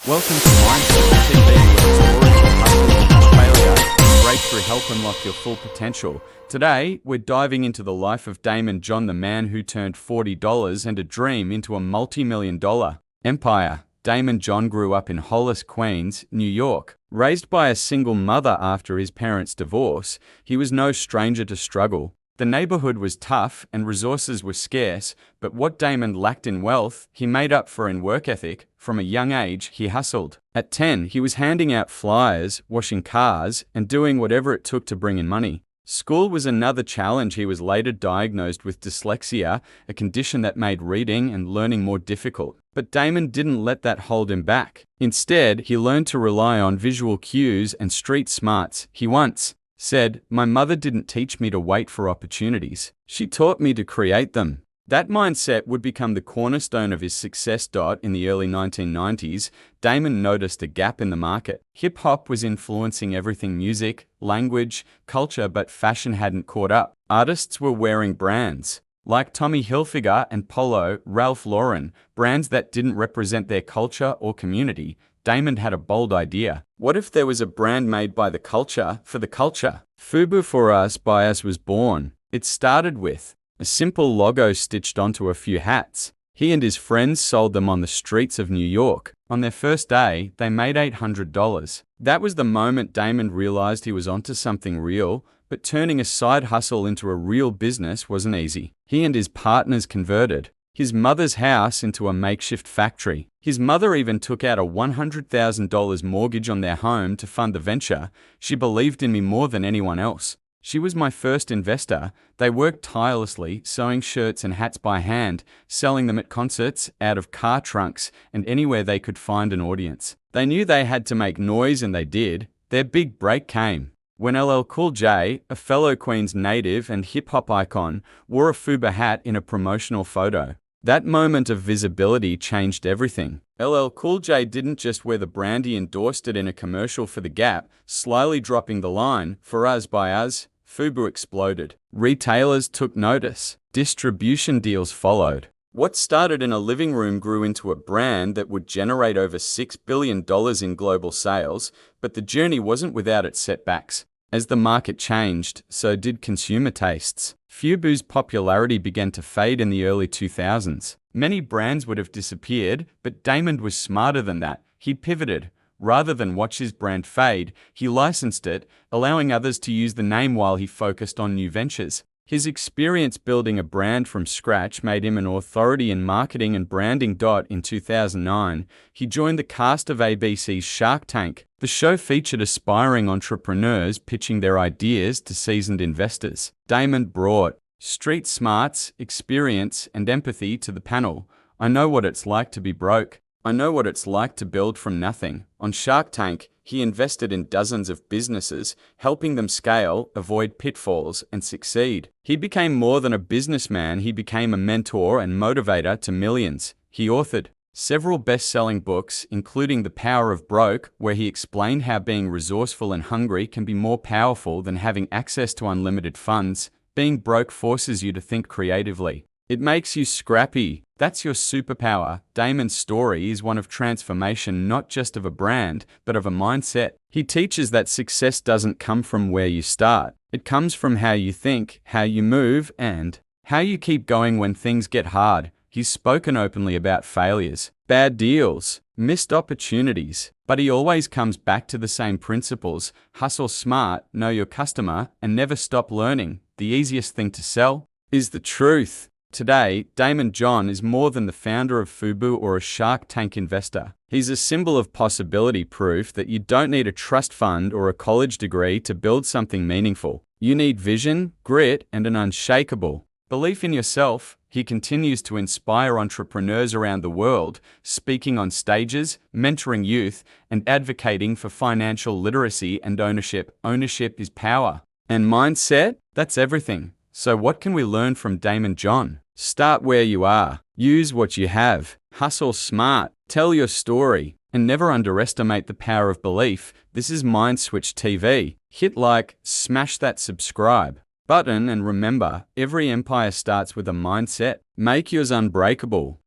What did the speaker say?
Welcome to Mindset TV, where stories of hustle, failure, and breakthrough help unlock your full potential. Today, we're diving into the life of Daymond John, the man who turned $40 and a dream into a multi-million-dollar empire. Daymond John grew up in Hollis, Queens, New York. Raised by a single mother after his parents' divorce, he was no stranger to struggle. The neighborhood was tough and resources were scarce, but what Daymond lacked in wealth, he made up for in work ethic. From a young age, he hustled. At 10, he was handing out flyers, washing cars, and doing whatever it took to bring in money. School was another challenge. He was later diagnosed with dyslexia, a condition that made reading and learning more difficult. But Daymond didn't let that hold him back. Instead, he learned to rely on visual cues and street smarts. He once said, "My mother didn't teach me to wait for opportunities. She taught me to create them." That mindset would become the cornerstone of his success. In the early 1990s, Daymond noticed a gap in the market. Hip-hop was influencing everything: music, language, culture, but fashion hadn't caught up. Artists were wearing brands like Tommy Hilfiger and Polo Ralph Lauren, brands that didn't represent their culture or community. Daymond had a bold idea. What if there was a brand made by the culture for the culture? FUBU, for us, by us, was born. It started with a simple logo stitched onto a few hats. He and his friends sold them on the streets of New York. On their first day, they made $800. That was the moment Daymond realized he was onto something real, but turning a side hustle into a real business wasn't easy. He and his partners converted his mother's house into a makeshift factory. His mother even took out a $100,000 mortgage on their home to fund the venture. "She believed in me more than anyone else. She was my first investor." They worked tirelessly, sewing shirts and hats by hand, selling them at concerts, out of car trunks, and anywhere they could find an audience. They knew they had to make noise, and they did. Their big break came when LL Cool J, a fellow Queens native and hip-hop icon, wore a FUBU hat in a promotional photo. That moment of visibility changed everything. LL Cool J didn't just wear the brand, he endorsed it in a commercial for The Gap, slyly dropping the line, "For us, by us." FUBU exploded. Retailers took notice. Distribution deals followed. What started in a living room grew into a brand that would generate over $6 billion in global sales, but the journey wasn't without its setbacks. As the market changed, so did consumer tastes. FUBU's popularity began to fade in the early 2000s. Many brands would have disappeared, but Daymond was smarter than that. He pivoted. Rather than watch his brand fade, he licensed it, allowing others to use the name while he focused on new ventures. His experience building a brand from scratch made him an authority in marketing and branding. In 2009, he joined the cast of ABC's Shark Tank. The show featured aspiring entrepreneurs pitching their ideas to seasoned investors. Daymond brought street smarts, experience, and empathy to the panel. "I know what it's like to be broke. I know what it's like to build from nothing." On Shark Tank, he invested in dozens of businesses, helping them scale, avoid pitfalls, and succeed. He became more than a businessman, he became a mentor and motivator to millions. He authored several best-selling books, including The Power of Broke, where he explained how being resourceful and hungry can be more powerful than having access to unlimited funds. Being broke forces you to think creatively. It makes you scrappy. That's your superpower. Daymond's story is one of transformation, not just of a brand, but of a mindset. He teaches that success doesn't come from where you start. It comes from how you think, how you move, and how you keep going when things get hard. He's spoken openly about failures, bad deals, missed opportunities, but he always comes back to the same principles: hustle smart, know your customer, and never stop learning. The easiest thing to sell is the truth. Today, Daymond John is more than the founder of FUBU or a Shark Tank investor. He's a symbol of possibility, proof that you don't need a trust fund or a college degree to build something meaningful. You need vision, grit, and an unshakable belief in yourself. He continues to inspire entrepreneurs around the world, speaking on stages, mentoring youth, and advocating for financial literacy and ownership. Ownership is power. And mindset? That's everything. So what can we learn from Daymond John? Start where you are. Use what you have. Hustle smart. Tell your story. And never underestimate the power of belief. This is Mind Switch TV. Hit like, smash that subscribe button, and remember, every empire starts with a mindset. Make yours unbreakable.